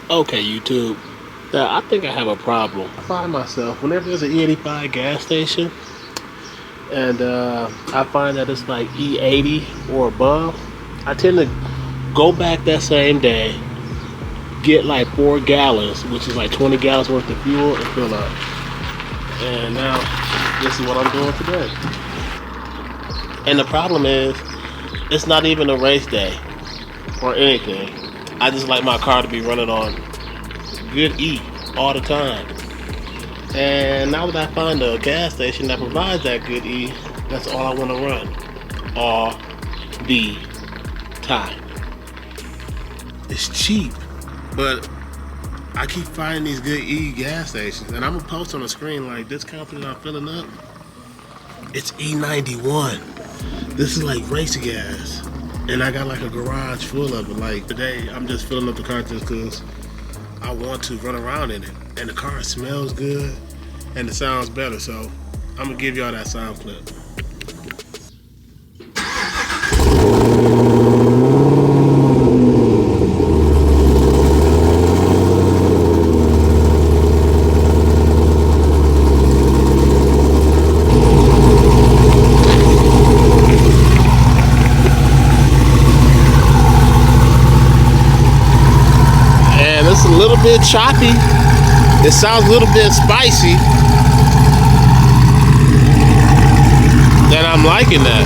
Okay, YouTube. Now, I think I have a problem. I find myself, whenever there's an E85 gas station, and I find that it's like E80 or above, I tend to go back that same day, get like 4 gallons, which is like 20 gallons worth of fuel, and fill up. And now, this is what I'm doing today. And the problem is, it's not even a race day or anything. I just like my car to be running on good E all the time. And now that I find a gas station that provides that good E, that's all I want to run all the time. It's cheap, but I keep finding these good E gas stations, and I'm gonna post on the screen like this company that I'm filling up. It's E91. This is like race gas, and I got like a garage full of it. Like today, I'm just filling up the car just because I want to run around in it, and the car smells good, and it sounds better. So I'm gonna give y'all that sound clip. It's a little bit choppy. It sounds a little bit spicy. And I'm liking that.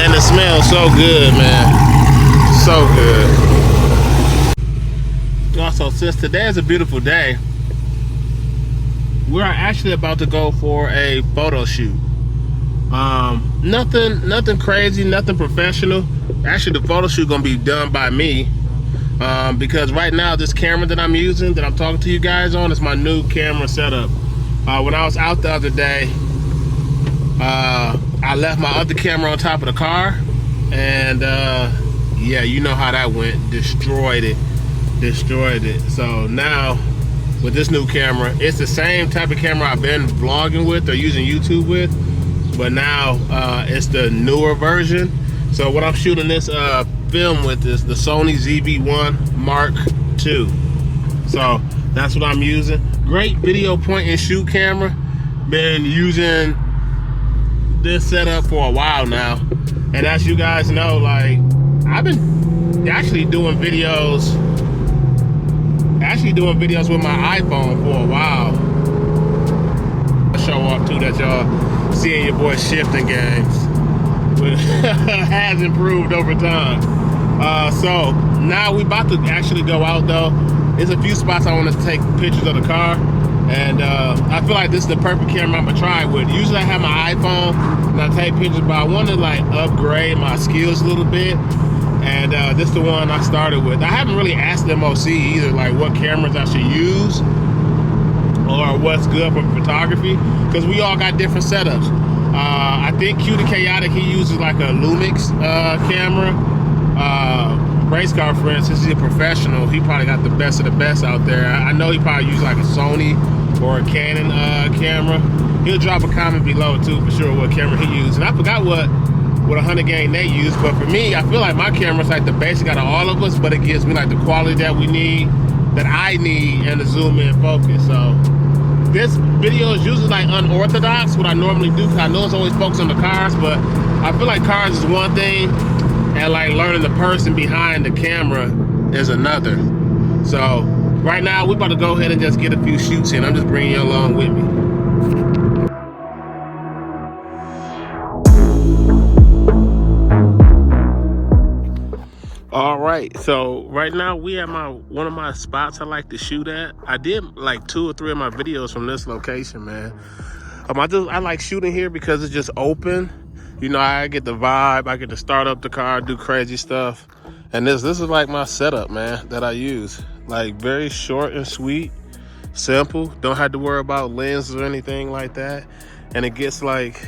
And it smells so good, man. So good. Also, since today is a beautiful day, we're actually about to go for a photo shoot. Nothing crazy, nothing professional. Actually, the photo shoot gonna be done by me. Because right now this camera that I'm using, that I'm talking to you guys on, is my new camera setup. When I was out the other day, I left my other camera on top of the car, and yeah, you know how that went. Destroyed it. So now with this new camera, it's the same type of camera I've been vlogging with or using YouTube with, but now it's the newer version. So what I'm shooting this film with is the Sony ZV-1 Mark II. So that's what I'm using. Great video point and shoot camera. Been using this setup for a while now, and as you guys know, like, I've been actually doing videos with my iPhone for a while. I'll show off too that y'all seeing your boy shifting games. Has improved over time. So now we about to actually go out though. There's a few spots I want to take pictures of the car, and I feel like this is the perfect camera I'm gonna try it with. Usually I have my iPhone and I take pictures, but I want to like upgrade my skills a little bit, and this is the one I started with. I haven't really asked the MOC either, like what cameras I should use or what's good for photography, because we all got different setups. I think Q the Chaotic, he uses like a Lumix camera. Race car, for instance, he's a professional. He probably got the best of the best out there. I know he probably uses like a Sony or a Canon camera. He'll drop a comment below too for sure what camera he uses. And I forgot what 100 gang they use, but for me, I feel like my camera's like the basic out of all of us, but it gives me like the quality that we need, that I need, and the zoom in focus. So this video is usually like unorthodox, what I normally do, because I know it's always focused on the cars, but I feel like cars is one thing, and like learning the person behind the camera is another. So right now we're about to go ahead and just get a few shoots in. I'm just bringing you along with me. All right, so right now we at one of my spots I like to shoot at. I did like 2 or 3 of my videos from this location, man. I like shooting here because it's just open. You know, I get the vibe. I get to start up the car, do crazy stuff. And this is like my setup, man, that I use. Like very short and sweet, simple. Don't have to worry about lenses or anything like that. And it gets like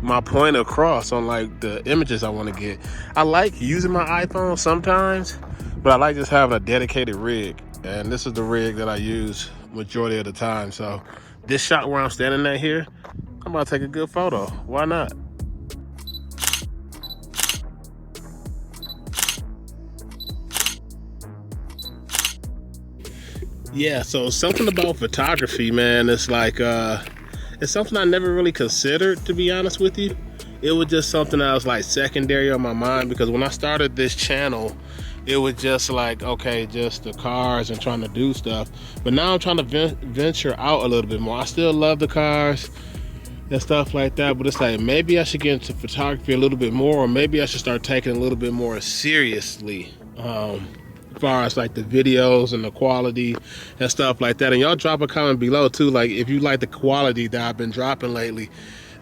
my point across on like the images I want to get. I like using my iPhone sometimes, but I like just having a dedicated rig. And this is the rig that I use majority of the time. So this shot where I'm standing at here, I'm about to take a good photo. Why not? Yeah, so something about photography, man, it's like it's something I never really considered, to be honest with you. It was just something that was like secondary on my mind, because when I started this channel, it was just like, okay, just the cars and trying to do stuff. But now I'm trying to venture out a little bit more. I still love the cars and stuff like that, but it's like maybe I should get into photography a little bit more, or maybe I should start taking it a little bit more seriously. As far as like the videos and the quality and stuff like that. And y'all drop a comment below too, like if you like the quality that I've been dropping lately.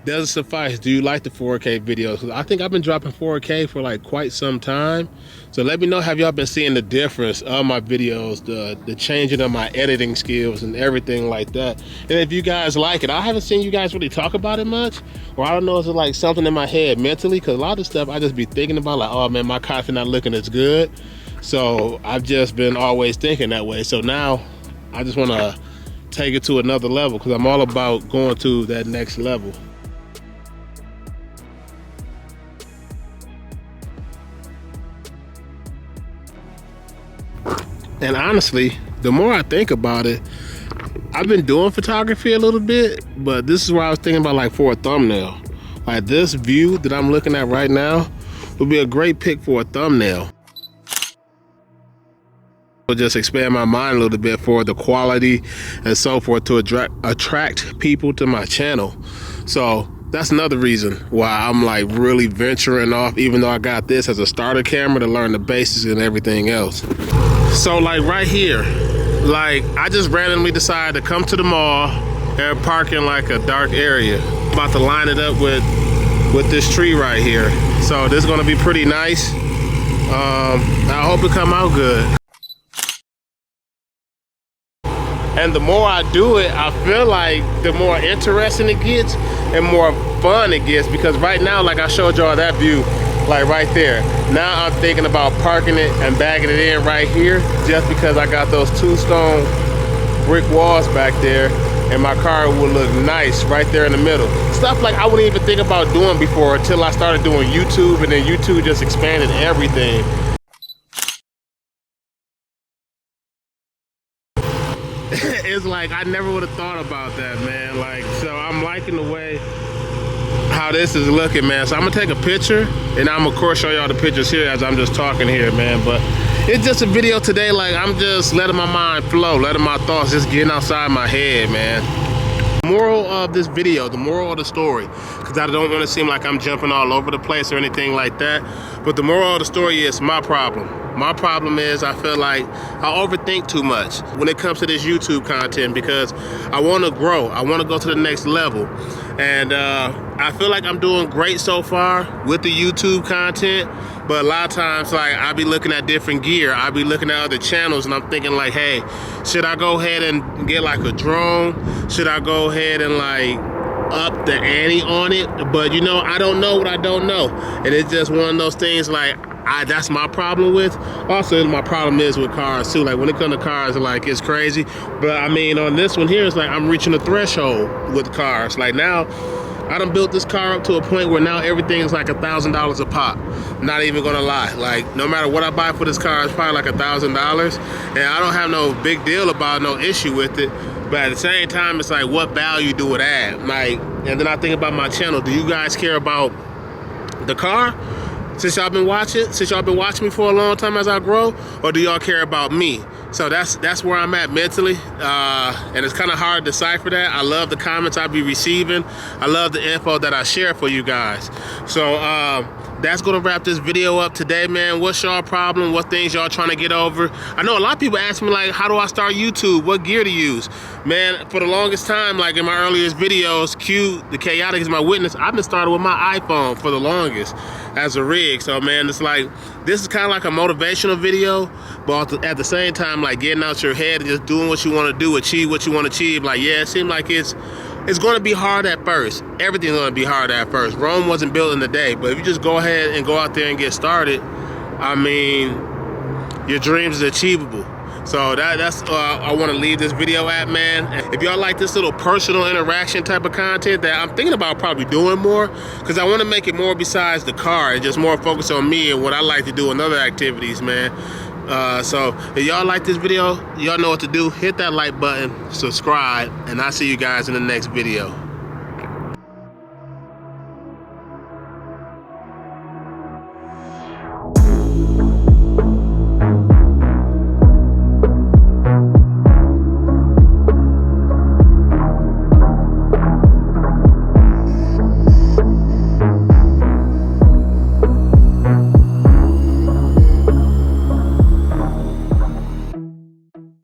Does it suffice? Do you like the 4K videos? 'Cause I think I've been dropping 4K for like quite some time. So let me know, have y'all been seeing the difference of my videos, the changing of my editing skills and everything like that? And if you guys like it, I haven't seen you guys really talk about it much, or I don't know, is it like something in my head mentally? Because a lot of stuff I just be thinking about, like, oh man, my content not looking as good. So I've just been always thinking that way. So now I just want to take it to another level, because I'm all about going to that next level. And honestly, the more I think about it, I've been doing photography a little bit, but this is where I was thinking about, like, for a thumbnail. Like this view that I'm looking at right now would be a great pick for a thumbnail. I'll just expand my mind a little bit for the quality and so forth to attract people to my channel. So that's another reason why I'm like really venturing off, even though I got this as a starter camera to learn the basics and everything else. So like right here, like I just randomly decided to come to the mall and park in like a dark area. I'm about to line it up with this tree right here. So this is gonna be pretty nice. I hope it come out good. And the more I do it, I feel like the more interesting it gets and more fun it gets, because right now, like I showed y'all that view, like right there. Now I'm thinking about parking it and bagging it in right here, just because I got those 2 stone brick walls back there, and my car will look nice right there in the middle. Stuff like I wouldn't even think about doing before, until I started doing YouTube, and then YouTube just expanded everything. It's like I never would have thought about that, man. Like, so I'm liking the way how this is looking, man. So I'm gonna take a picture, and I'm of course show y'all the pictures here as I'm just talking here, man. But it's just a video today, like I'm just letting my mind flow, letting my thoughts just getting outside my head, man. Moral of this video, the moral of the story, because I don't want to seem like I'm jumping all over the place or anything like that, but the moral of the story is my problem. My problem is I feel like I overthink too much when it comes to this YouTube content, because I want to grow. I want to go to the next level. And I feel like I'm doing great so far with the YouTube content, but a lot of times, like, I be looking at different gear. I be looking at other channels, and I'm thinking like, hey, should I go ahead and get like a drone? Should I go ahead and like up the ante on it? But you know, I don't know what I don't know. And it's just one of those things, like, that's my problem with. Also, my problem is with cars too. Like when it comes to cars, like it's crazy. But I mean, on this one here, it's like I'm reaching a threshold with cars. Like now, I done built this car up to a point where now everything is like $1,000 a pop. Not even gonna lie. Like no matter what I buy for this car, it's probably like $1,000. And I don't have no big deal about, no issue with it. But at the same time, it's like, what value do it add? Like, and then I think about my channel. Do you guys care about the car? Since y'all been watching me for a long time as I grow, or do y'all care about me? So that's where I'm at mentally, and it's kind of hard to decipher that. I love the comments I be receiving. I love the info that I share for you guys. So that's gonna wrap this video up today, man. What's y'all problem? What things y'all trying to get over? I know a lot of people ask me like, how do I start YouTube? What gear to use? Man, for the longest time, like in my earliest videos, Q, the Chaotic is my witness, I've been starting with my iPhone for the longest as a rig. So man, it's like, this is kind of like a motivational video, but at the same time, like getting out your head and just doing what you want to do, achieve what you want to achieve. Like, yeah, it seems like it's going to be hard at first. Everything's going to be hard at first. Rome wasn't built in a day, but if you just go ahead and go out there and get started, I mean, your dreams is achievable. So that's I want to leave this video at, man. If y'all like this little personal interaction type of content that I'm thinking about probably doing more, because I want to make it more besides the car and just more focus on me and what I like to do in other activities, man. So if y'all like this video, y'all know what to do. Hit that like button, subscribe, and I'll see you guys in the next video.